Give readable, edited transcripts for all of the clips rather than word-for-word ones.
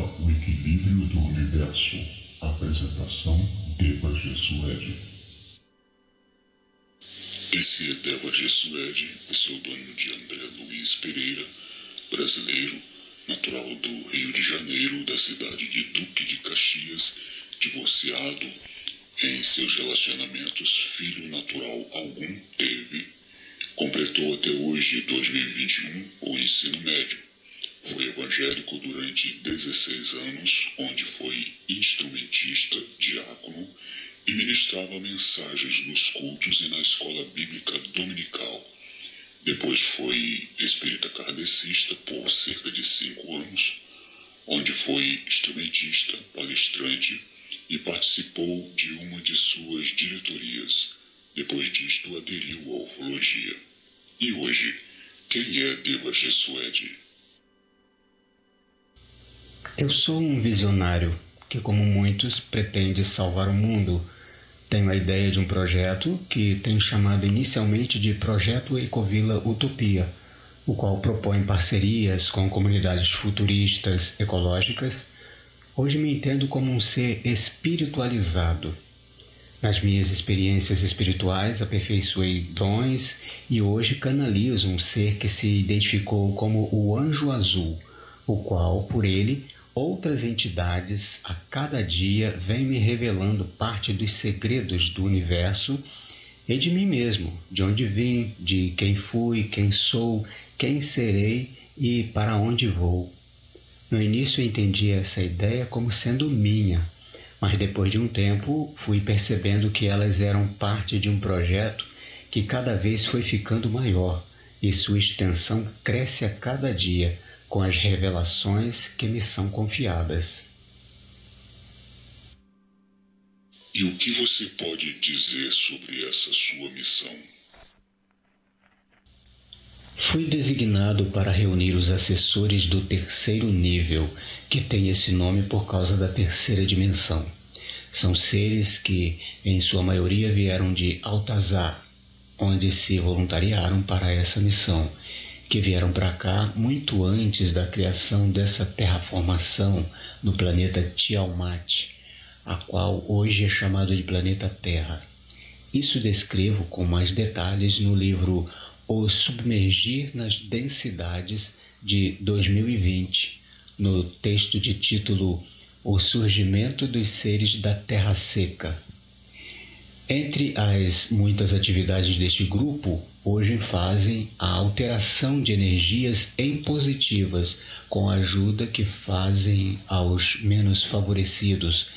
O Equilíbrio do Universo. Apresentação: Devas Suede. Esse é Devas Suede, pseudônimo de André Luiz Pereira, brasileiro, natural do Rio de Janeiro, da cidade de Duque de Caxias, divorciado. Em seus relacionamentos, filho natural algum teve. Completou até hoje, 2021, o ensino médio. Foi evangélico durante 16 anos, onde foi instrumentista, diácono, e ministrava mensagens nos cultos e na escola bíblica dominical. Depois foi espírita kardecista por cerca de 5 anos, onde foi instrumentista, palestrante e participou de uma de suas diretorias. Depois disto, aderiu à ufologia. E hoje, quem é Devas Suede? Eu sou um visionário que, como muitos, pretende salvar o mundo. Tenho a ideia de um projeto que tenho chamado inicialmente de Projeto Ecovila Utopia, o qual propõe parcerias com comunidades futuristas ecológicas. Hoje me entendo como um ser espiritualizado. Nas minhas experiências espirituais, aperfeiçoei dons e hoje canalizo um ser que se identificou como o Anjo Azul, o qual, por ele, outras entidades a cada dia vêm me revelando parte dos segredos do universo e de mim mesmo, de onde vim, de quem fui, quem sou, quem serei e para onde vou. No início eu entendi essa ideia como sendo minha, mas depois de um tempo fui percebendo que elas eram parte de um projeto que cada vez foi ficando maior e sua extensão cresce a cada dia com as revelações que me são confiadas. E o que você pode dizer sobre essa sua missão? Fui designado para reunir os assessores do terceiro nível, que tem esse nome por causa da terceira dimensão. São seres que, em sua maioria, vieram de Altazar, onde se voluntariaram para essa missão, que vieram para cá muito antes da criação dessa terraformação no planeta Tiamat, a qual hoje é chamado de planeta Terra. Isso descrevo com mais detalhes no livro O Submergir nas Densidades, de 2020, no texto de título O Surgimento dos Seres da Terra Seca. Entre as muitas atividades deste grupo, hoje fazem a alteração de energias em positivas, com a ajuda que fazem aos menos favorecidos,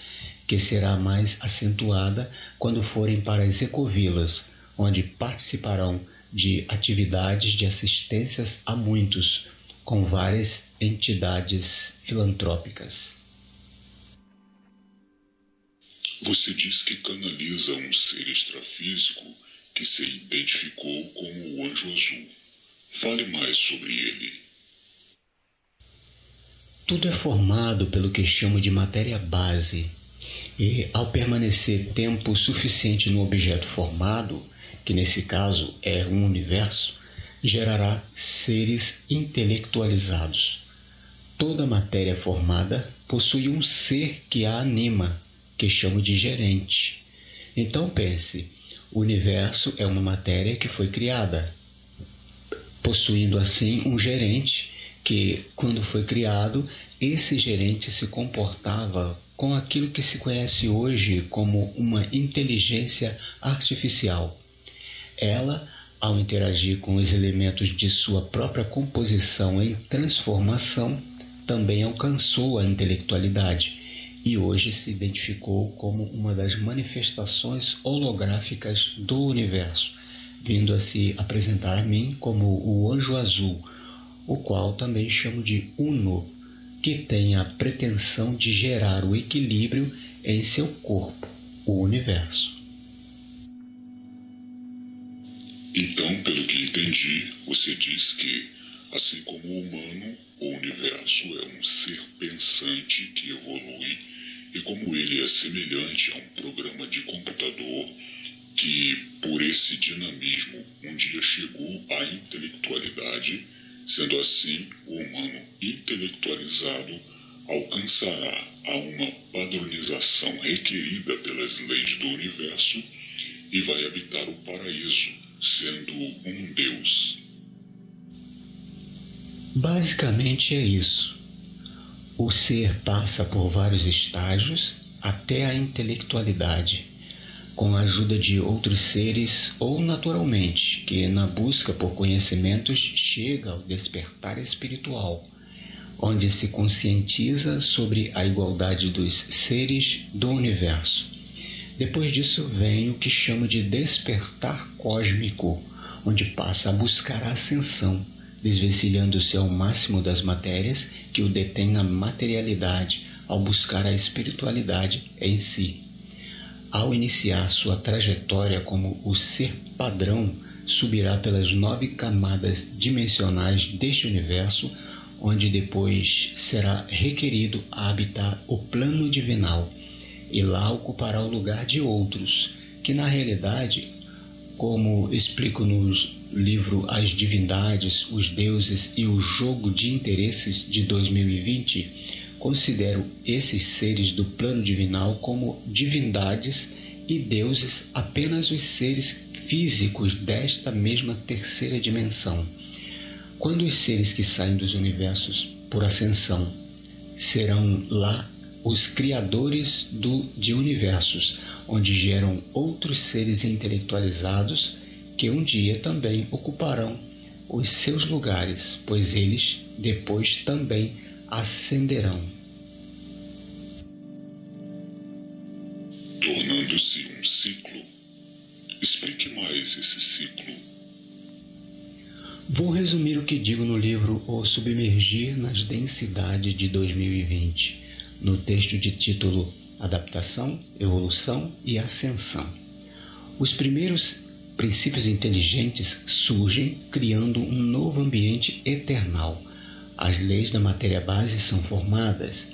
que será mais acentuada quando forem para as ecovilas, onde participarão de atividades de assistências a muitos, com várias entidades filantrópicas. Você diz que canaliza um ser extrafísico que se identificou como o Anjo Azul. Fale mais sobre ele. Tudo é formado pelo que chamo de matéria base, e ao permanecer tempo suficiente no objeto formado, que nesse caso é um universo, gerará seres intelectualizados. Toda matéria formada possui um ser que a anima, que chamo de gerente. Então pense, o universo é uma matéria que foi criada, possuindo assim um gerente que, quando foi criado, esse gerente se comportava com aquilo que se conhece hoje como uma inteligência artificial. Ela, ao interagir com os elementos de sua própria composição em transformação, também alcançou a intelectualidade e hoje se identificou como uma das manifestações holográficas do universo, vindo a se apresentar a mim como o Anjo Azul, o qual também chamo de Uno, que tem a pretensão de gerar o equilíbrio em seu corpo, o universo. Então, pelo que entendi, você diz que, assim como o humano, o universo é um ser pensante que evolui, e como ele é semelhante a um programa de computador que, por esse dinamismo, um dia chegou à intelectualidade, sendo assim o humano intelectualizado alcançará a uma padronização requerida pelas leis do universo e vai habitar o paraíso, sendo um Deus. Basicamente é isso. O ser passa por vários estágios até a intelectualidade, com a ajuda de outros seres ou naturalmente, que na busca por conhecimentos chega ao despertar espiritual, onde se conscientiza sobre a igualdade dos seres do universo. Depois disso vem o que chamo de despertar cósmico, onde passa a buscar a ascensão, desvencilhando-se ao máximo das matérias que o detém na materialidade, ao buscar a espiritualidade em si. Ao iniciar sua trajetória como o ser padrão, subirá pelas 9 camadas dimensionais deste universo, onde depois será requerido a habitar o plano divinal, e lá ocupará o lugar de outros, que na realidade, como explico no livro As Divindades, os Deuses e o Jogo de Interesses de 2020, considero esses seres do plano divinal como divindades e deuses apenas os seres físicos desta mesma terceira dimensão. Quando os seres que saem dos universos por ascensão serão lá os criadores de universos, onde geram outros seres intelectualizados que um dia também ocuparão os seus lugares, pois eles depois também ascenderão. Tornando-se um ciclo. Explique mais esse ciclo. Vou resumir o que digo no livro O Submergir nas Densidades de 2020, no texto de título Adaptação, Evolução e Ascensão. Os primeiros princípios inteligentes surgem criando um novo ambiente eternal. As leis da matéria base são formadas.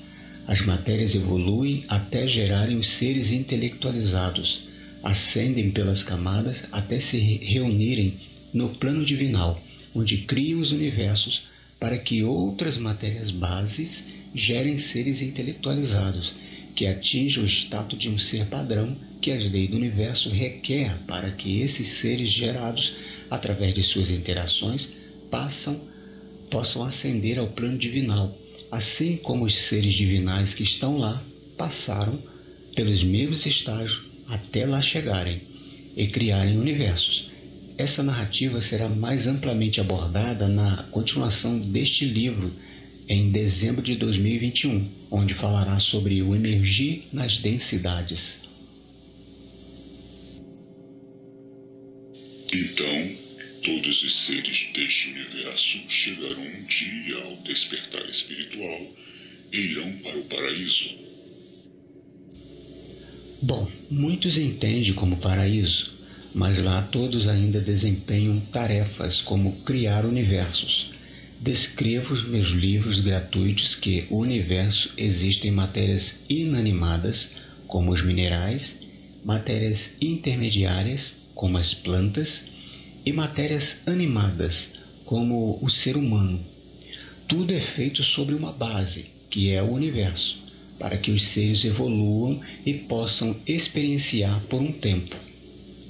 As matérias evoluem até gerarem os seres intelectualizados. Ascendem pelas camadas até se reunirem no plano divinal, onde criam os universos para que outras matérias bases gerem seres intelectualizados, que atinjam o status de um ser padrão que as leis do universo requer para que esses seres gerados, através de suas interações, possam ascender ao plano divinal, assim como os seres divinais que estão lá passaram pelos mesmos estágios até lá chegarem e criarem universos. Essa narrativa será mais amplamente abordada na continuação deste livro, em dezembro de 2021, onde falará sobre o emergir nas densidades. Então, todos os seres deste universo chegarão um dia ao despertar espiritual e irão para o paraíso. Bom, muitos entendem como paraíso, mas lá todos ainda desempenham tarefas como criar universos. Descrevo nos meus livros gratuitos que o universo existe em matérias inanimadas, como os minerais, matérias intermediárias, como as plantas, e matérias animadas, como o ser humano. Tudo é feito sobre uma base, que é o universo, para que os seres evoluam e possam experienciar por um tempo.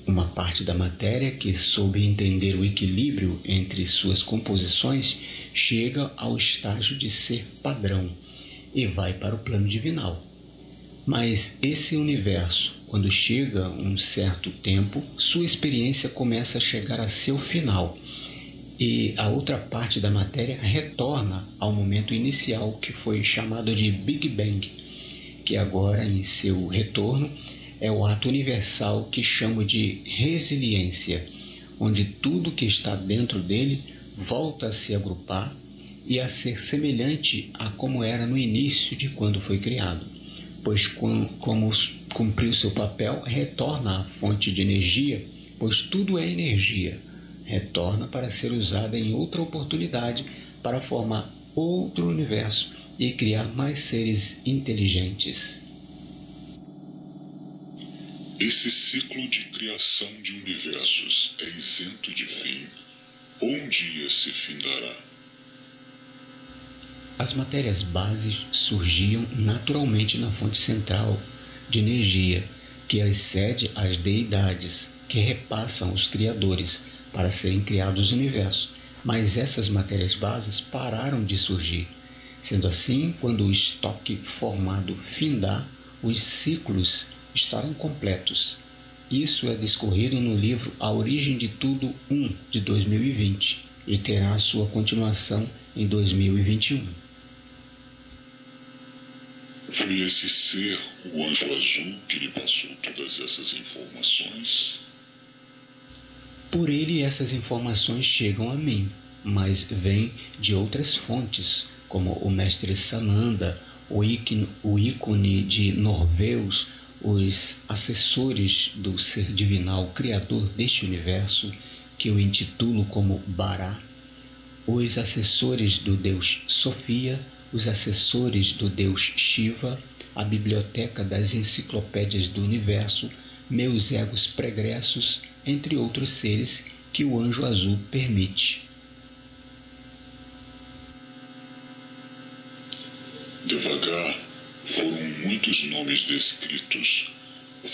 Uma parte da matéria que soube entender o equilíbrio entre suas composições chega ao estágio de ser padrão e vai para o plano divinal. Mas esse universo, quando chega um certo tempo, sua experiência começa a chegar a seu final e a outra parte da matéria retorna ao momento inicial, que foi chamado de Big Bang, que agora, em seu retorno, é o ato universal que chamo de resiliência, onde tudo que está dentro dele volta a se agrupar e a ser semelhante a como era no início de quando foi criado, pois como cumpriu seu papel, retorna à fonte de energia, pois tudo é energia, retorna para ser usada em outra oportunidade para formar outro universo e criar mais seres inteligentes. Esse ciclo de criação de universos é isento de fim, ou um dia se findará? As matérias bases surgiam naturalmente na fonte central de energia, que excede as deidades, que repassam os criadores para serem criados o universo. Mas essas matérias bases pararam de surgir. Sendo assim, quando o estoque formado findar, os ciclos estarão completos. Isso é discorrido no livro A Origem de Tudo 1, de 2020, e terá sua continuação em 2021. Foi esse ser, o anjo azul, que lhe passou todas essas informações? Por ele essas informações chegam a mim, mas vêm de outras fontes, como o mestre Sananda, o ícone de Norveus, os assessores do ser divinal criador deste universo, que eu intitulo como Bará, os assessores do deus Sofia, os assessores do deus Shiva, a biblioteca das enciclopédias do universo, meus egos pregressos, entre outros seres que o anjo azul permite. Devagar, foram muitos nomes descritos.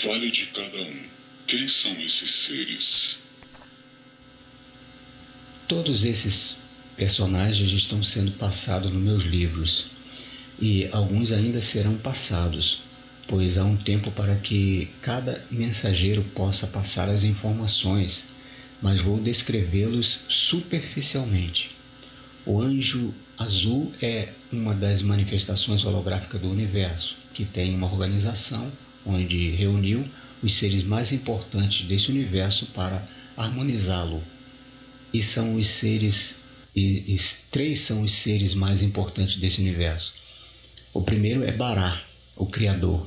Fale de cada um. Quem são esses seres? Todos esses personagens estão sendo passados nos meus livros, e alguns ainda serão passados, pois há um tempo para que cada mensageiro possa passar as informações, mas vou descrevê-los superficialmente. O anjo azul é uma das manifestações holográficas do universo, que tem uma organização onde reuniu os seres mais importantes desse universo para harmonizá-lo. E são os seres, três são os seres mais importantes desse universo. O primeiro é Bará, o Criador.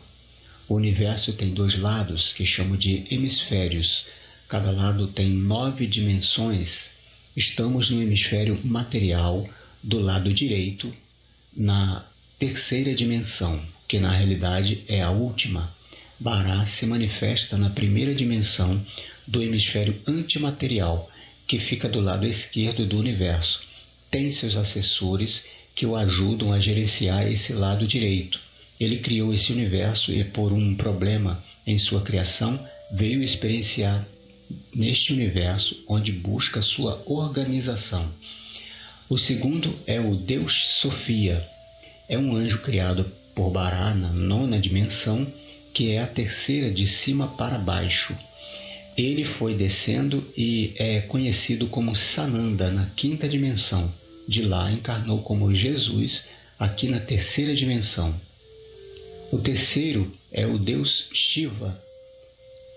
O universo tem dois lados, que chamam de hemisférios. Cada lado tem 9 dimensões. Estamos no hemisfério material, do lado direito, na terceira dimensão, que na realidade é a última. Bará se manifesta na primeira dimensão do hemisfério antimaterial, que fica do lado esquerdo do universo. Tem seus assessores que o ajudam a gerenciar esse lado direito. Ele criou esse universo e, por um problema em sua criação, veio experienciar neste universo onde busca sua organização. O segundo é o Deus Sofia. É um anjo criado por Bará na 9ª dimensão, que é a terceira de cima para baixo. Ele foi descendo e é conhecido como Sananda na 5ª dimensão. De lá encarnou como Jesus aqui na terceira dimensão. O terceiro é o Deus Shiva.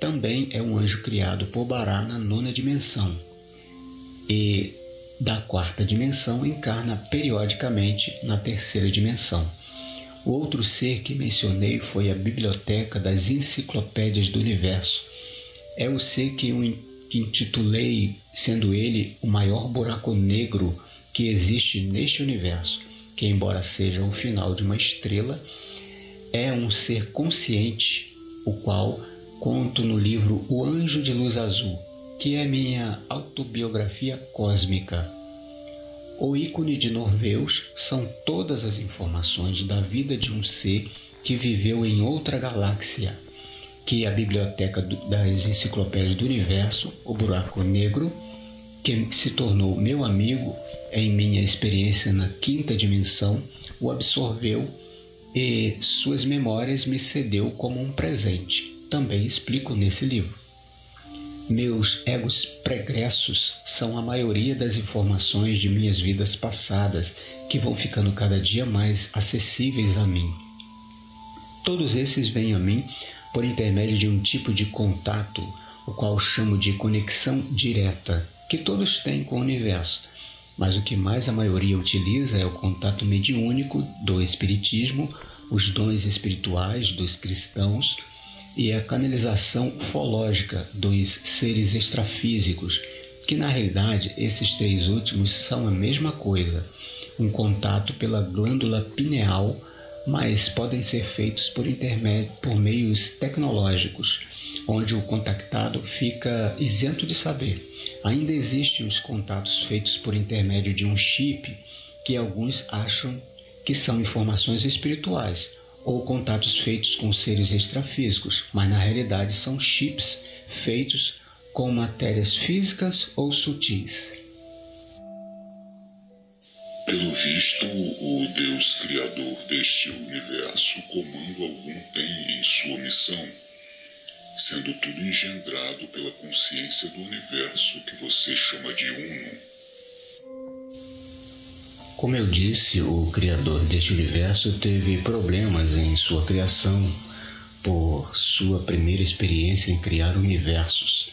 Também é um anjo criado por Bará na 9ª dimensão. E da 4ª dimensão encarna periodicamente na terceira dimensão. O outro ser que mencionei foi a biblioteca das enciclopédias do universo. É o ser que eu intitulei, sendo ele o maior buraco negro que existe neste universo, que embora seja o final de uma estrela, é um ser consciente, o qual conto no livro O Anjo de Luz Azul, que é minha autobiografia cósmica. O ícone de Norveus são todas as informações da vida de um ser que viveu em outra galáxia, que é a biblioteca das enciclopédias do universo, o buraco negro, que se tornou meu amigo em minha experiência na 5ª dimensão, o absorveu e suas memórias me cedeu como um presente. Também explico nesse livro. Meus egos pregressos são a maioria das informações de minhas vidas passadas, que vão ficando cada dia mais acessíveis a mim. Todos esses vêm a mim por intermédio de um tipo de contato, o qual chamo de conexão direta, que todos têm com o universo. Mas o que mais a maioria utiliza é o contato mediúnico do espiritismo, os dons espirituais dos cristãos e a canalização ufológica dos seres extrafísicos, que na realidade esses três últimos são a mesma coisa, um contato pela glândula pineal, mas podem ser feitos por meios tecnológicos, onde o contactado fica isento de saber. Ainda existem os contatos feitos por intermédio de um chip, que alguns acham que são informações espirituais ou contatos feitos com seres extrafísicos, mas na realidade são chips feitos com matérias físicas ou sutis. Pelo visto, o Deus Criador deste universo comando algum tem em sua missão, sendo tudo engendrado pela consciência do universo que você chama de Uno. Como eu disse, o Criador deste universo teve problemas em sua criação por sua primeira experiência em criar universos.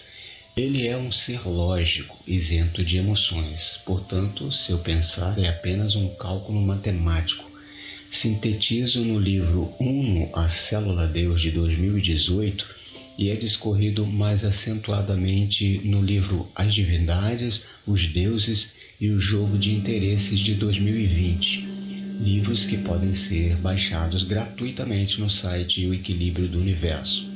Ele é um ser lógico, isento de emoções. Portanto, seu pensar é apenas um cálculo matemático. Sintetizo no livro Uno, a Célula Deus de 2018, e é discorrido mais acentuadamente no livro As Divindades, os Deuses e o Jogo de Interesses de 2020, livros que podem ser baixados gratuitamente no site O Equilíbrio do Universo.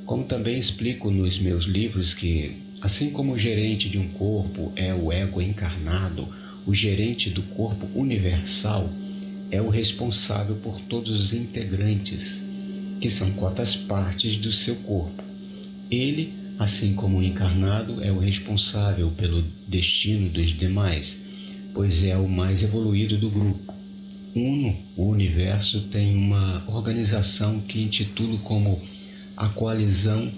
Como também explico nos meus livros que, assim como o gerente de um corpo é o ego encarnado, o gerente do corpo universal é o responsável por todos os integrantes, que são cotas partes do seu corpo. Ele, assim como o encarnado, é o responsável pelo destino dos demais, pois é o mais evoluído do grupo. Uno, o universo, tem uma organização que intitulo como a Coalizão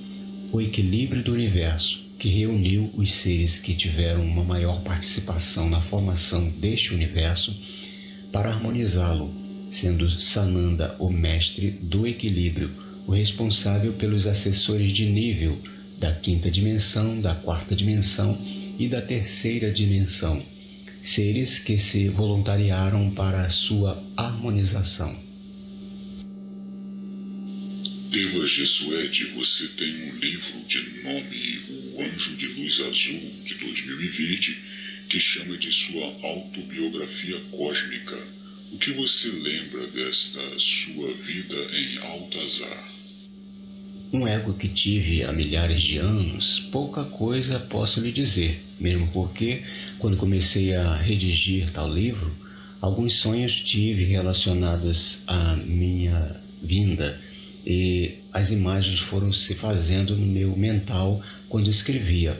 O Equilíbrio do Universo, que reuniu os seres que tiveram uma maior participação na formação deste universo para harmonizá-lo, sendo Sananda o mestre do equilíbrio, o responsável pelos assessores de nível da quinta dimensão, da quarta dimensão e da terceira dimensão, seres que se voluntariaram para a sua harmonização. Deva Jesuede, você tem um livro de nome O Anjo de Luz Azul, de 2020, que chama de sua autobiografia cósmica. O que você lembra desta sua vida em Altazar? Um ego que tive há milhares de anos, pouca coisa posso lhe dizer, mesmo porque, quando comecei a redigir tal livro, alguns sonhos tive relacionados à minha vinda e as imagens foram se fazendo no meu mental quando escrevia,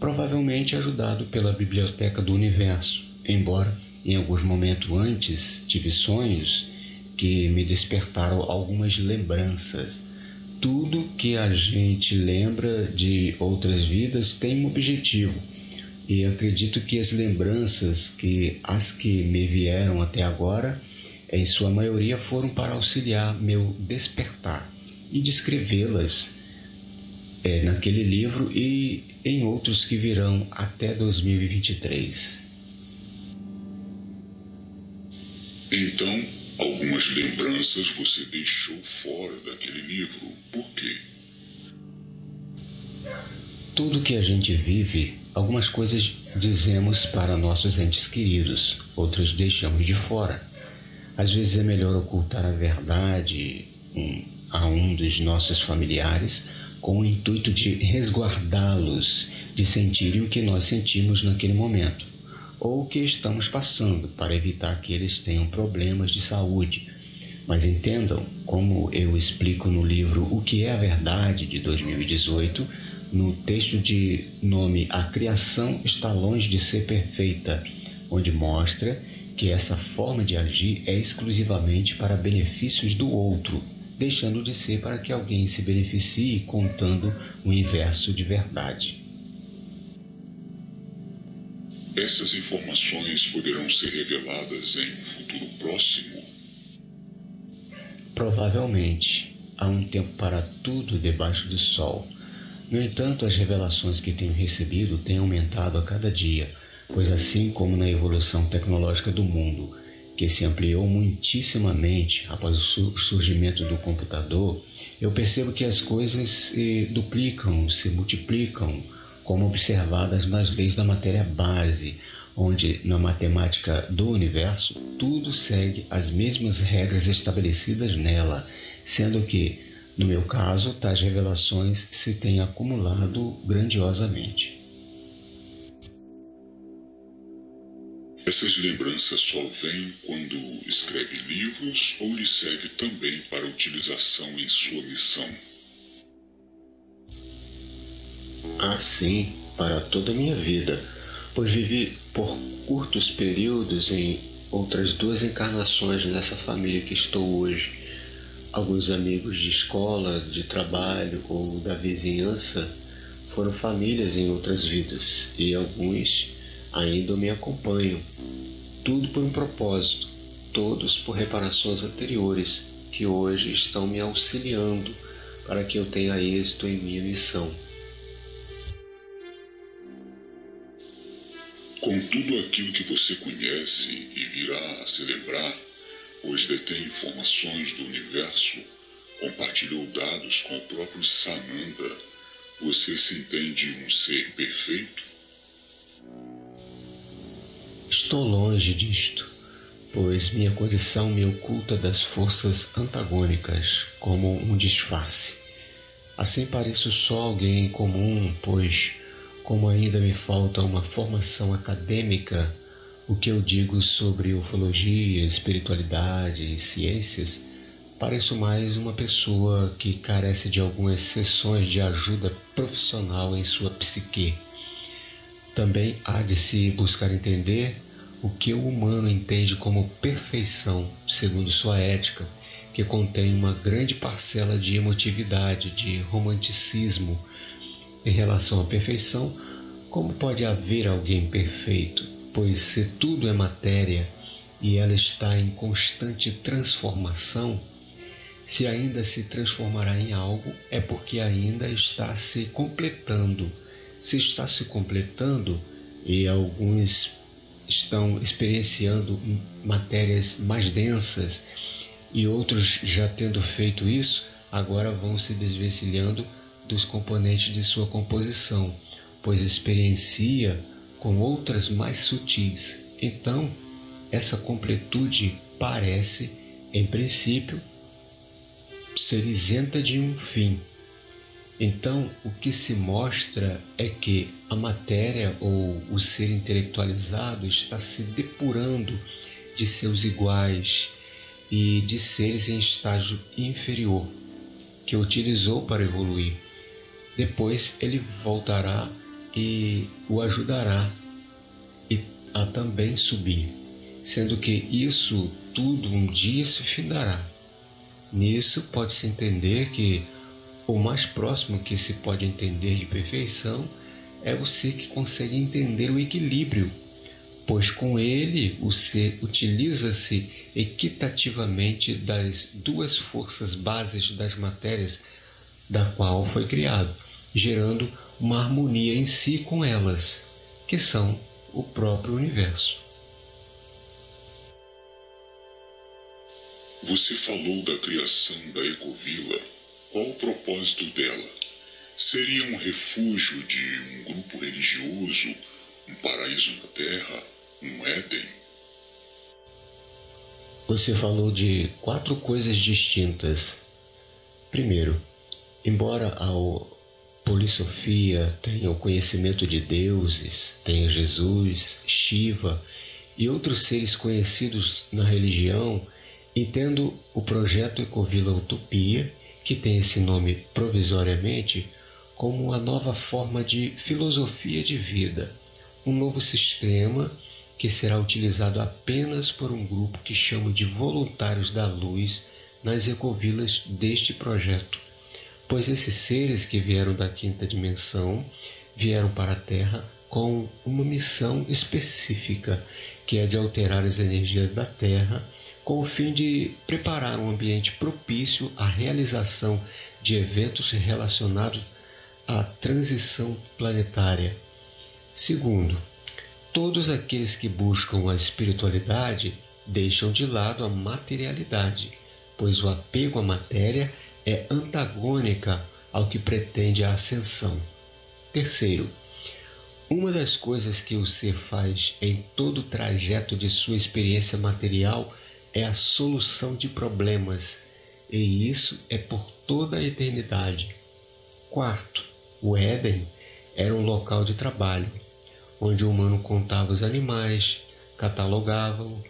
provavelmente ajudado pela Biblioteca do Universo, embora em alguns momentos antes tive sonhos que me despertaram algumas lembranças. Tudo que a gente lembra de outras vidas tem um objetivo, e acredito que as lembranças as que me vieram até agora, em sua maioria foram para auxiliar meu despertar e descrevê-las naquele livro e em outros que virão até 2023. Então, algumas lembranças você deixou fora daquele livro. Por quê? Tudo que a gente vive, algumas coisas dizemos para nossos entes queridos, outras deixamos de fora. Às vezes é melhor ocultar a verdade a um dos nossos familiares com o intuito de resguardá-los de sentirem o que nós sentimos naquele momento, ou o que estamos passando, para evitar que eles tenham problemas de saúde. Mas entendam, como eu explico no livro O que é a Verdade, de 2018, no texto de nome A Criação está longe de ser perfeita, onde mostra que essa forma de agir é exclusivamente para benefícios do outro, deixando de ser para que alguém se beneficie contando o inverso de verdade. Essas informações poderão ser reveladas em um futuro próximo? Provavelmente. Há um tempo para tudo debaixo do sol. No entanto, as revelações que tenho recebido têm aumentado a cada dia, pois assim como na evolução tecnológica do mundo, que se ampliou muitíssimamente após o surgimento do computador, eu percebo que as coisas se duplicam, se multiplicam, como observadas nas leis da matéria base, onde na matemática do universo tudo segue as mesmas regras estabelecidas nela, sendo que, no meu caso, tais revelações se têm acumulado grandiosamente. Essas lembranças só vêm quando escreve livros ou lhe serve também para utilização em sua missão? Sim, para toda a minha vida, pois vivi por curtos períodos em outras 2 encarnações nessa família que estou hoje. Alguns amigos de escola, de trabalho ou da vizinhança foram famílias em outras vidas e alguns ainda me acompanham. Tudo por um propósito, todos por reparações anteriores que hoje estão me auxiliando para que eu tenha êxito em minha missão. Com tudo aquilo que você conhece e virá a celebrar, pois detém informações do universo, compartilhou dados com o próprio Sananda, você se entende um ser perfeito? Estou longe disto, pois minha condição me oculta das forças antagônicas como um disfarce. Assim pareço só alguém comum, pois, como ainda me falta uma formação acadêmica, o que eu digo sobre ufologia, espiritualidade e ciências, pareço mais uma pessoa que carece de algumas sessões de ajuda profissional em sua psique. Também há de se buscar entender o que o humano entende como perfeição, segundo sua ética, que contém uma grande parcela de emotividade, de romanticismo. Em relação à perfeição, como pode haver alguém perfeito? Pois se tudo é matéria e ela está em constante transformação, se ainda se transformará em algo, é porque ainda está se completando. Se está se completando, e alguns estão experienciando matérias mais densas, e outros já tendo feito isso, agora vão se desvencilhando dos componentes de sua composição, pois experiencia com outras mais sutis. Então, essa completude parece, em princípio, ser isenta de um fim. Então, o que se mostra é que a matéria ou o ser intelectualizado está se depurando de seus iguais e de seres em estágio inferior, que utilizou para evoluir. Depois ele voltará e o ajudará a também subir, sendo que isso tudo um dia se findará. Nisso pode-se entender que o mais próximo que se pode entender de perfeição é o ser que consegue entender o equilíbrio, pois com ele o ser utiliza-se equitativamente das 2 forças bases das matérias da qual foi criado, gerando uma harmonia em si com elas, que são o próprio universo. Você falou da criação da Ecovila. Qual o propósito dela? Seria um refúgio de um grupo religioso, um paraíso na Terra, um Éden? Você falou de 4 coisas distintas. Primeiro, embora a Polissofia tenha o conhecimento de deuses, tenha Jesus, Shiva e outros seres conhecidos na religião, entendo o projeto Ecovila Utopia, que tem esse nome provisoriamente, como uma nova forma de filosofia de vida, um novo sistema que será utilizado apenas por um grupo que chamo de voluntários da luz nas ecovilas deste projeto, pois esses seres que vieram da 5ª dimensão vieram para a Terra com uma missão específica, que é de alterar as energias da Terra com o fim de preparar um ambiente propício à realização de eventos relacionados à transição planetária. Segundo, todos aqueles que buscam a espiritualidade deixam de lado a materialidade, pois o apego à matéria é antagônica ao que pretende a ascensão. Terceiro, uma das coisas que o ser faz em todo o trajeto de sua experiência material é a solução de problemas, e isso é por toda a eternidade. Quarto, o Éden era um local de trabalho, onde o humano contava os animais, catalogavam,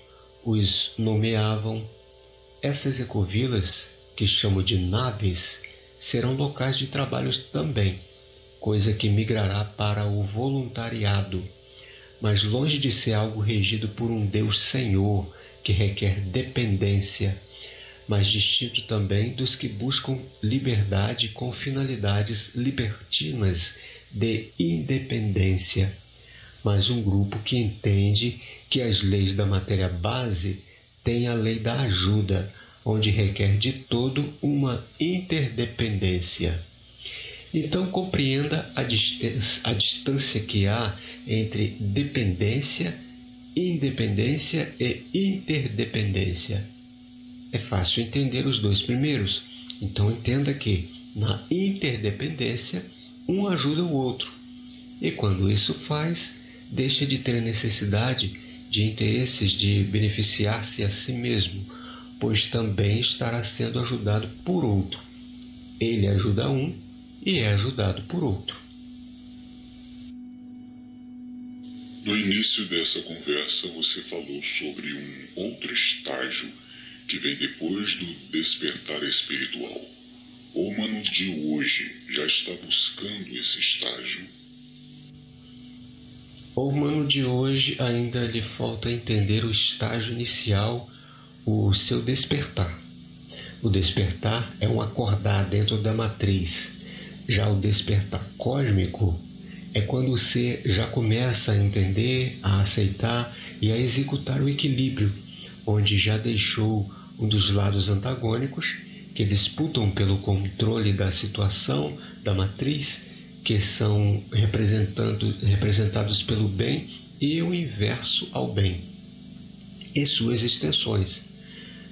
os nomeavam. Essas ecovilas, que chamo de naves, serão locais de trabalho também, coisa que migrará para o voluntariado, mas longe de ser algo regido por um Deus Senhor que requer dependência, mas distinto também dos que buscam liberdade com finalidades libertinas de independência, mas um grupo que entende que as leis da matéria base têm a lei da ajuda, onde requer de todo uma interdependência. Então compreenda a distância que há entre dependência, independência e interdependência. É fácil entender os dois primeiros, então entenda que na interdependência um ajuda o outro, e quando isso faz, deixa de ter necessidade de interesses de beneficiar-se a si mesmo, pois também estará sendo ajudado por outro. Ele ajuda um e é ajudado por outro. No início dessa conversa, você falou sobre um outro estágio que vem depois do despertar espiritual. O humano de hoje já está buscando esse estágio? O humano de hoje ainda lhe falta entender o estágio inicial, o seu despertar. O despertar é um acordar dentro da matriz. Já o despertar cósmico é quando o ser já começa a entender, a aceitar e a executar o equilíbrio, onde já deixou um dos lados antagônicos que disputam pelo controle da situação da matriz, que são representados pelo bem e o inverso ao bem, e suas extensões,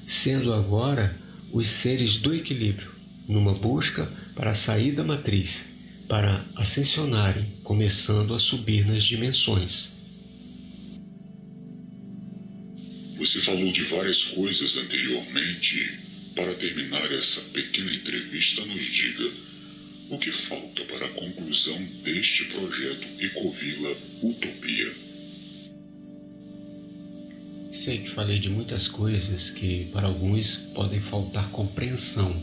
sendo agora os seres do equilíbrio, numa busca para sair da matriz, para ascensionarem, começando a subir nas dimensões. Você falou de várias coisas anteriormente. Para terminar essa pequena entrevista, nos diga o que falta para a conclusão deste projeto Ecovila Utopia. Sei que falei de muitas coisas que para alguns podem faltar compreensão,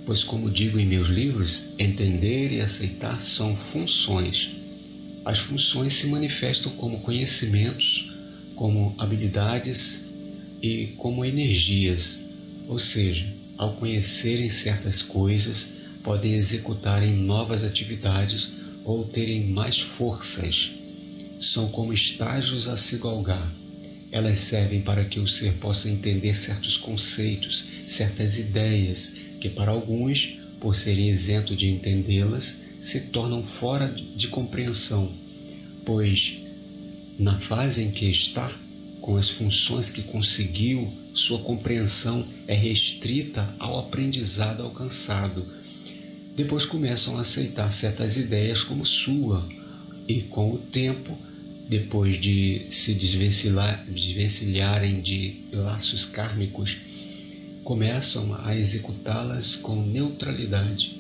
pois como digo em meus livros, entender e aceitar são funções. As funções se manifestam como conhecimentos, como habilidades e como energias, ou seja, ao conhecerem certas coisas, podem executarem novas atividades ou terem mais forças. São como estágios a se galgar. Elas servem para que o ser possa entender certos conceitos, certas ideias, que para alguns, por serem isentos de entendê-las, se tornam fora de compreensão, pois, na fase em que está, com as funções que conseguiu, sua compreensão é restrita ao aprendizado alcançado. Depois começam a aceitar certas ideias como sua, e com o tempo, depois de se desvencilharem de laços kármicos, começam a executá-las com neutralidade.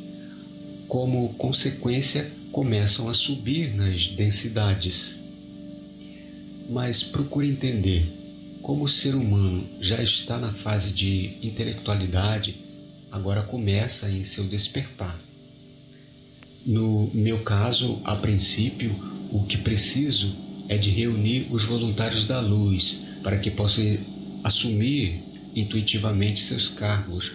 Como consequência, começam a subir nas densidades. Mas procure entender, como o ser humano já está na fase de intelectualidade, agora começa em seu despertar. No meu caso, a princípio, o que preciso é de reunir os voluntários da luz para que possam assumir intuitivamente seus cargos,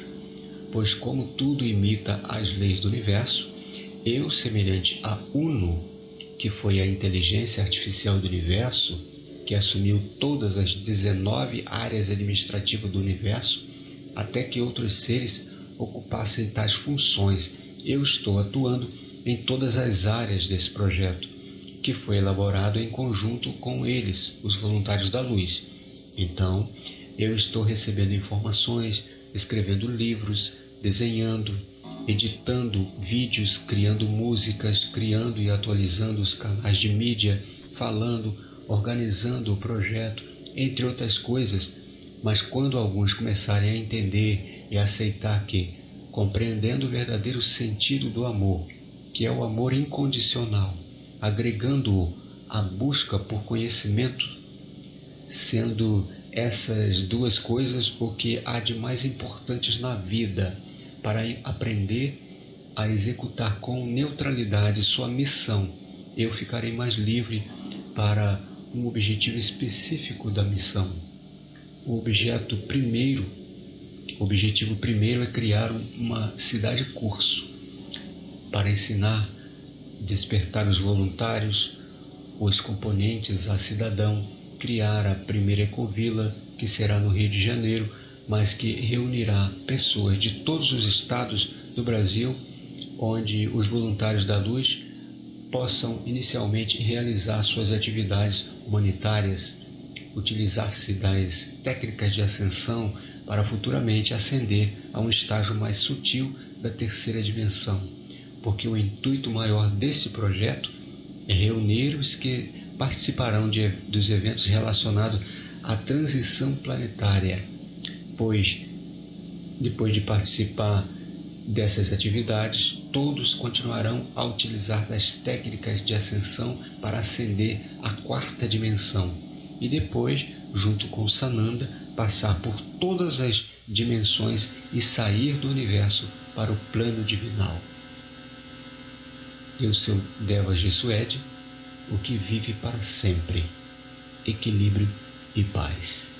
pois como tudo imita as leis do universo, eu, semelhante a Uno, que foi a inteligência artificial do universo, que assumiu todas as 19 áreas administrativas do universo, até que outros seres ocupassem tais funções, eu estou atuando em todas as áreas desse projeto, que foi elaborado em conjunto com eles, os voluntários da luz. Então, eu estou recebendo informações, escrevendo livros, desenhando, editando vídeos, criando músicas, criando e atualizando os canais de mídia, falando, organizando o projeto, entre outras coisas. Mas quando alguns começarem a entender e a aceitar que, compreendendo o verdadeiro sentido do amor, que é o amor incondicional, agregando-o à busca por conhecimento, sendo essas duas coisas o que há de mais importantes na vida para aprender a executar com neutralidade sua missão. Eu ficarei mais livre para um objetivo específico da missão. O objetivo primeiro é criar uma cidade-curso para ensinar, despertar os voluntários, os componentes a cidadão, criar a primeira ecovila, que será no Rio de Janeiro, mas que reunirá pessoas de todos os estados do Brasil, onde os voluntários da luz possam inicialmente realizar suas atividades humanitárias, utilizar-se das técnicas de ascensão para futuramente ascender a um estágio mais sutil da terceira dimensão, porque o intuito maior desse projeto é reunir os que participarão dos eventos relacionados à transição planetária, pois, depois de participar dessas atividades, todos continuarão a utilizar das técnicas de ascensão para ascender à quarta dimensão e depois, junto com Sananda, passar por todas as dimensões e sair do universo para o plano divinal. Eu sou Deva Jesuede, o que vive para sempre, equilíbrio e paz.